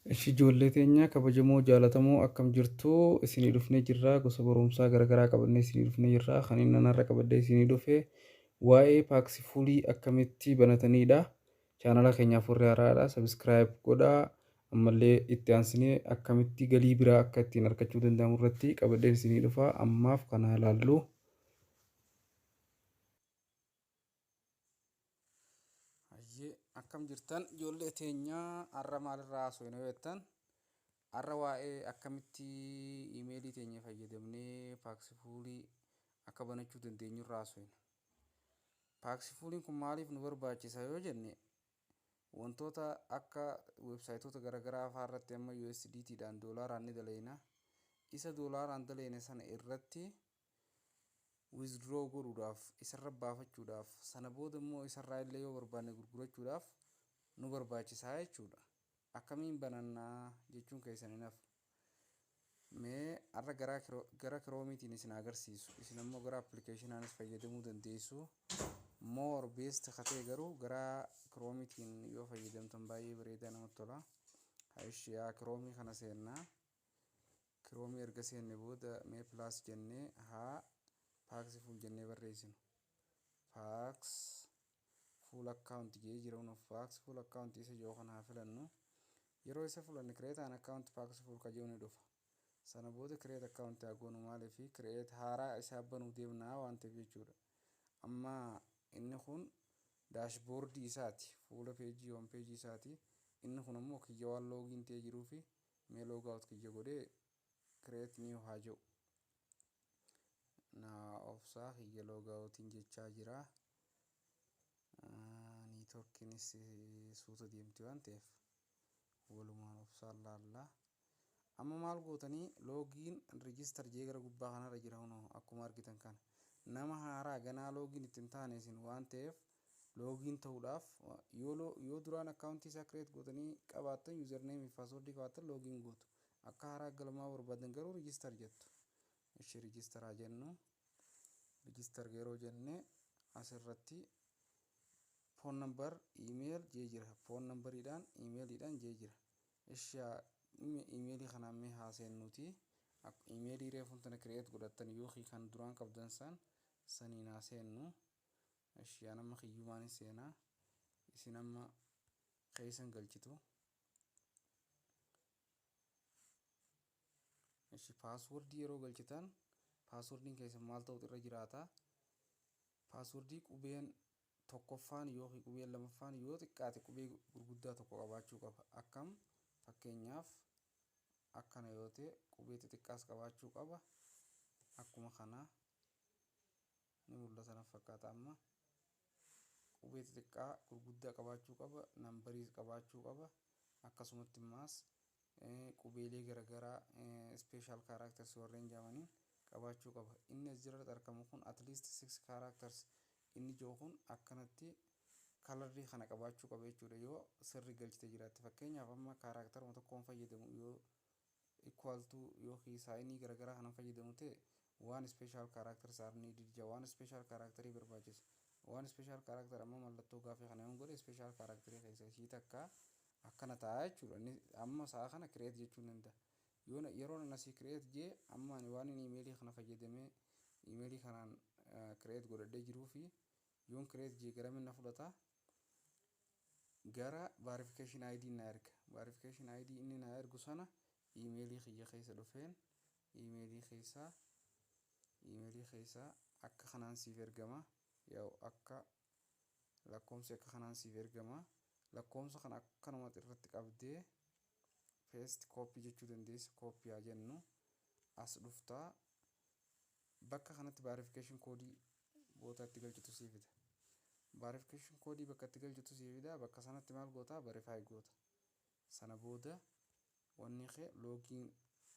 Ishi ijoollee teenya kabajamoo jaalatamoo akkam jirtu isinii dhufnee jirra gosa barumsaa garaagaraa qabannee isinii dhufnee jirra kan inni nanarra qabadee isinii dhufe waa'ee paaksifuulii akkamitti banatanidha. Chaanala keenyaaf warri haaraadha sabiskiraayib godhaa ammallee itti aansinee akkamitti galii biraa akka ittiin argachuu danda'amu irratti qabadeen isinii dhufa ammaaf kana ilaallu. Akkam jirtan ijoollee teenyaa har'a maalirraa haasofna jettan har'a waa'ee akkamitti iimeelii teenya fayyadamnee paaksifuulii akka banachuu dandeenyu irraa haasofna. Paaksifuuliin kun maaliif nu barbaachisa yoo jenne wantoota akka weebsaayitoota garaagaraa fa'aa irratti amma USDTdhaan doolaaraan ni dalayna. Isa doolaaraan dalayne sana irratti withdraw godhuudhaaf isarra baafachuudhaaf sana booda immoo isarraa illee yoo barbaanne gurgurachuudhaaf nu barbaachisaa jechuudha. Akkamiin banannaa jechuun keessan hin hafu. Mee har'a gara kiroomiitiin isin agarsiisu isin ammoo gara appilikeeshinaanis fayyadamuu dandeessu. More best katee garuu gara kiroomiitiin yoo fayyadamtan baay'ee bareedaa namatti tola. Haayishiyaa kiroomii kana seennaa. Kiroomii erga seenne booda mee pilaas jennee haa paaksifuul jennee barreessinu. Paaks fuul akkaawunti jedhee jira hunuuf paaks fuul akkaawunti isa jiru kana haa filannu. Yeroo isa filanne kireetaan akkaawunti paaks fuul ka jiru ni dhufa. Sana booda kireet akkaawunti haa goonu maaliif kireet haaraa isaa banuu deemnaa waan ta'eef jechuudha. Amma inni kun daashboordii isaati fuula peejii hoom peejii isaati. Inni kun ammoo kiyya waan loogiin ta'ee jiruu fi mee loogaawut kiyya godhee kireet ni haa jiru. Naa obsaa kiyya loogaawutiin jechaa jira. Niitoorkiinis suuta deemti waan ta'eef walumaan obsaan laallaa. Amma maal gootanii loogiin riijistar jee gara gubbaa kanarra jira hunoo akkuma argitan kana. Nama haaraa ganaa loogiin ittiin taane isin waan ta'eef loogiin ta'uudhaaf yoo duraan akkaawuntii isaa kireet gootanii qabaattan yuuzarneemii fi paaswordii qabaattan loogiin gootu. Akka haaraa galmaa barbaadan garuu riijistar jettu. Ishee riijistaraa jennu. Riijistar yeroo jenne asirratti foon nambar iimeel jee jira. Foon nambariidhaan iimeeliidhaan jee jira. Ishee iimeelii kanaan mee haaseennuuti. Iimeelii reefuun tana kireet godhattan yookiin kan duraan qabdan saniin haaseennu. Ishee nama kiyyumaan seenaa. Isin amma keessan galchitu. Ishee paaswordii yeroo galchitan paaswordiin keessan maal ta'utu irra jiraata. Paaswordii qubeen tokkoffaan yookiin qubeen lamaffaan yoo xiqqaate qubee gurguddaa tokko qabaachuu qaba. Akkam fakkeenyaaf akkana yoo ta'e qubee xixiqqaas qabaachuu qaba. Akkuma kana ni mul'ata na fakkaata amma. Qubee xixiqqaa gurguddaa qabaachuu qaba. Nambariis qabaachuu qaba. Akkasumatti immaas qubeelee garaagaraa special characters warreen jedhamaniin qabaachuu qaba. Inni as jalatti argamu kun at least 6 characters inni jiru kun akkanatti kalarrii kana qabaachuu qaba jechuudha yoo sirri galchite jiraatte. Fakkeenyaaf amma kaaraakteruma tokkoon fayyadamu yoo equal to yookiin saayinii garaagaraa kana fayyadamu ta'e waan special characters are needed jira. Waan special characterii barbaachisa. Waan special character amma mallattoo gaafii kana yoo godhe special characterii keessa ishii takka akkana ta'a jechuudha. Amma sa'a kana kireet jechuun danda'a. Yeroo asii kireet jee amma waan inni iimeelii kana fayyadamee iimeelii kanaan kireet godhadhee jiruu fi yoon kireet jee gara minna fudhata gara verification ID na erga. Verification ID inni na ergu sana iimeelii kiyya keessa dhufeen iimeelii keessa akka kanaan siif ergama. Yoo akka lakkoomsi akka kanaan siif ergama. Lakkoomsa kana akkanumatti irratti qabdee paste copy jechuu dandeessa. Copy haa jennu as dhuftaa bakka kanatti verification koodii bootaatti galchitu siif fida. Verification koodii bakka itti galchitu siif fida. Bakka sanatti maal goota verify goota. Sana booda wanni kee loogiin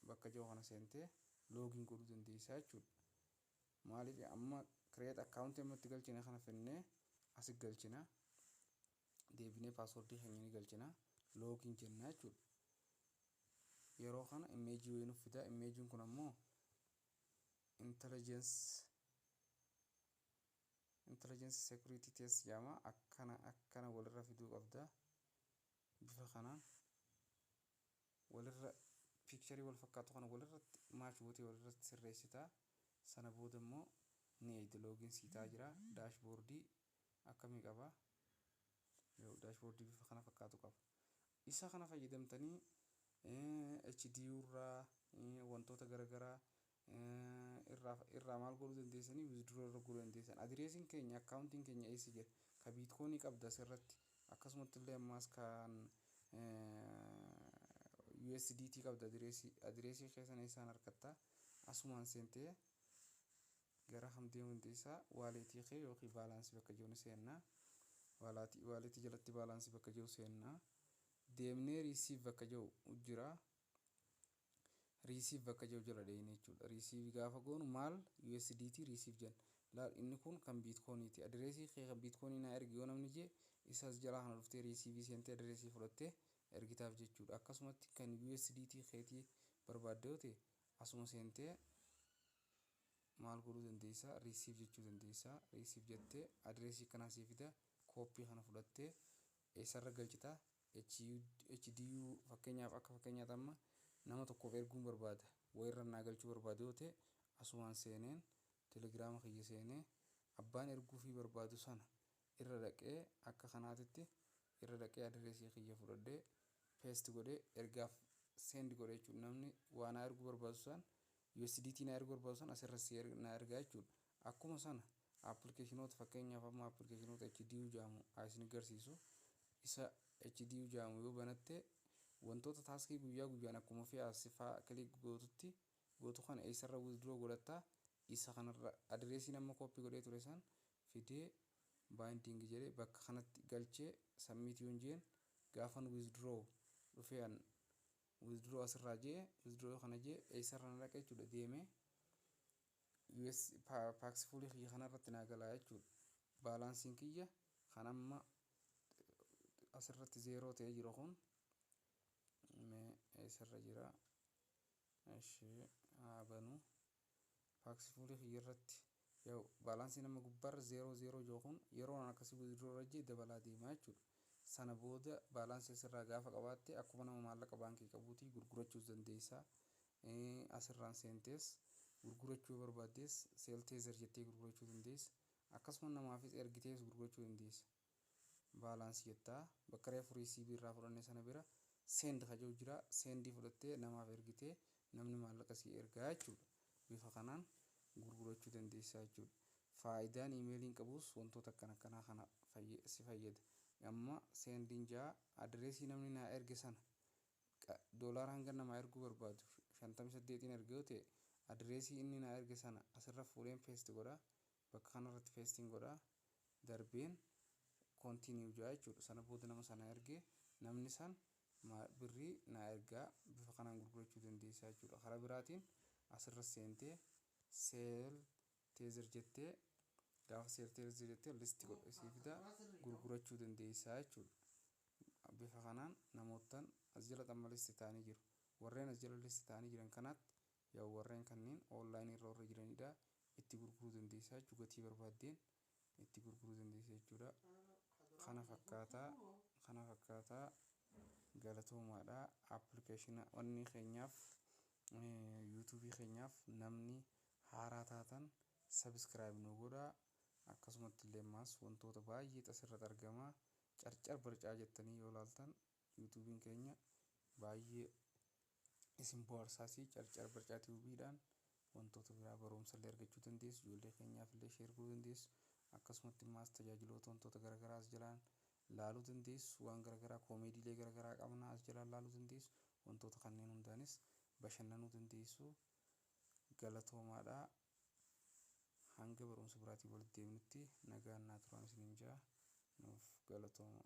bakka jiru kana seentee loogiin godhuu dandeessaa jechuudha. Maaliif amma create account ammatti galchine kana finnee asi galchina. Deebinee paaswordii keenya ni galchina. Loogiin jenna jechuudha. Yeroo kana image wayii nuuf fida. Imeejiin kun ammoo intelligence security test jedhama. Akkana walirra fiduu qabda. Bifa kanaan piikcharii wal fakkaatu kana walirratti maachi gootee walirratti sirreessitaa. Sana booda immoo ni eegdi loogiin siitaa jira. Daashboordii akkamii qaba? Daashboordii bifa kana fakkaatu qaba. Isa kana fayyadamtanii HDU irraa wantoota garaagaraa irraa maal godhuu dandeessanii withdraw irra godhuu dandeessan. Adireesiin keenya akkaawuntiin keenya eessa jira? Ka biitkoonii qabda asirratti. Akkasumatti illee ammaas kan USDT qabda adireesii keessan eessaan argatta? Asumaan seentee gara kam deemuu dandeessaa? Waaleetii kee yookiin baalaansii bakka jiru seennaa. Waaleetii jalatti baalaansii bakka jiru seennaa. Deemnee riisiif bakka jiru jira. Riisiif bakka jiru jira deemnee jechuudha. Riisiif gaafa goonu maal USDT riisiif jenna. Laal inni kun kan biitkooniiti. Adireesii kee kan biitkoonii naa ergi yoo namni jee isas jalaa kana dhuftee riisiivii seentee adireesii fudhattee ergitaaf jechuudha. Akkasumatti kan USDT keetii barbaadde yoo ta'e asuma seentee maal godhuu dandeessaa? Riisiif jechuu dandeessaa. Riisiif jettee adireesii kanaa sii fida. Kooppii kana fudhattee eessarra galchitaa? HDU fakkeenyaaf akka fakkeenyaatti amma nama tokkoof erguun barbaada. Wayirra naa galchuu barbaada yoo ta'e asumaan seeneen telegiraama kiyya seenee abbaan erguufii barbaadu sana irra dhaqee akka kanaatitti irra dhaqee adireesii kiyya fudhadhee peest godhee ergaaf seendi godhee jechuudha. Namni waa naa erguu barbaadu sana USDT naa erguu barbaadu sana asirratti naa ergaa jechuudha. Akkuma sana appilikeeshinoota fakkeenyaaf amma appilikeeshinoota HDU jedhamu isin agarsiisu. Isa HDU jedhamu yoo banatte wantoota taaskii guyyaa guyyaan akkuma fe'aa kilik gootu kana eessarra withdraw godhattaa. Isa kanarra adireesii nama kooppii godhee ture san fidee baayindiing jedhee bakka kanatti galchee submit yoon jeen gaafan withdraw dhufeen withdraw asirraa jee withdraw kana jee eessarra na dhaqee jechuudha. Deemee US paaksifulii kiyya kanarratti naa galaa jechuudha. Baalaansiin kiyya kan amma asirratti zeeroo ta'ee jiru kun eessarra jira? Ishee banuu paaksifulii kiyya irratti yoo baalaansiin amma gubbaarra zeeroo jiru kun yeroo akkasii withdraw irra jee dabalaa deemaa jechuudha. Sana booda baalaansii asirraa gaafa qabaatte akkuma nama maallaqa baankii qabuutii gurgurachuus dandeessaa. Asirraan seentees gurgurachuu barbaaddees seelteezer jettee gurgurachuu dandeessa. Akkasuma namaafis ergitees gurgurachuu dandeessa. Baalaansii jettaa bakka reefu riisiivii irraa fudhanne sana bira seend ka jiru jira. Seendii fudhattee namaaf ergitee namni maallaqa sii ergaa jechuudha. Bifa kanaan gurgurachuu dandeessaa jechuudha. Faayidaan iimeeliin qabus wantoota akkanaa kana si fayyada. Amma seendiin jaa adireesii namni naa erge sana doolaara hanga namaa erguu barbaadu 58 erga yoo ta'e adireesii inni naa erge sana asirra fuudheen peest godhaa. Bakka kanarratti peestiin godhaa. Darbeen koontiiniyuu jaa jechuudha. Sana booda nama sana ergee namni san birrii naa ergaa bifa kanaan gurgurachuu dandeessaa jechuudha. Karaa biraatiin asirra seentee seel teezer jettee gaafa seel teezer jettee listi godhee fida gurgurachuu dandeessaa jechuudha. Bifa kanaan namootaan as jala xamma listi ta'anii jiru. Warreen as jala listi ta'anii jiran kanaatti yaa warreen kanneen onlaayinii irra warra jiranidha. Itti gurguruu dandeessaa jechuudha. Gatii barbaaddeen itti gurguruu dandeessaa jechuudha. Kana fakkaataa galatoomaadha. Appilikeeshina onni keenyaaf yuutuubii keenyaaf namni haaraa taatan sabiskiraayib nu godhaa. Akkasumatti illee ammaas wantoota baay'ee asirratti argama. Carcar barcaa jettanii yoo ilaaltan yuutuubiin keenya baay'ee isin bohaarsaasii carcar barcaa tiiviidhaan wantoota biraa barumsa illee argachuu dandeessu. Ijoollee keenyaaf illee sheer godhuu dandeessu. Akkasumatti ammaas tajaajiloota wantoota garaagaraa as jalaan laaluu dandeessu. Waan garaagaraa koomeediilee garaagaraa qabna as jalaan laaluu dandeessu. Wantoota kanneen hundaanis bashannanuu dandeessu. Galatoomaadha. Hanga barumsa biraatii walitti deemnutti nagaan naa turaan isiniin jaa. Nuuf galatooma.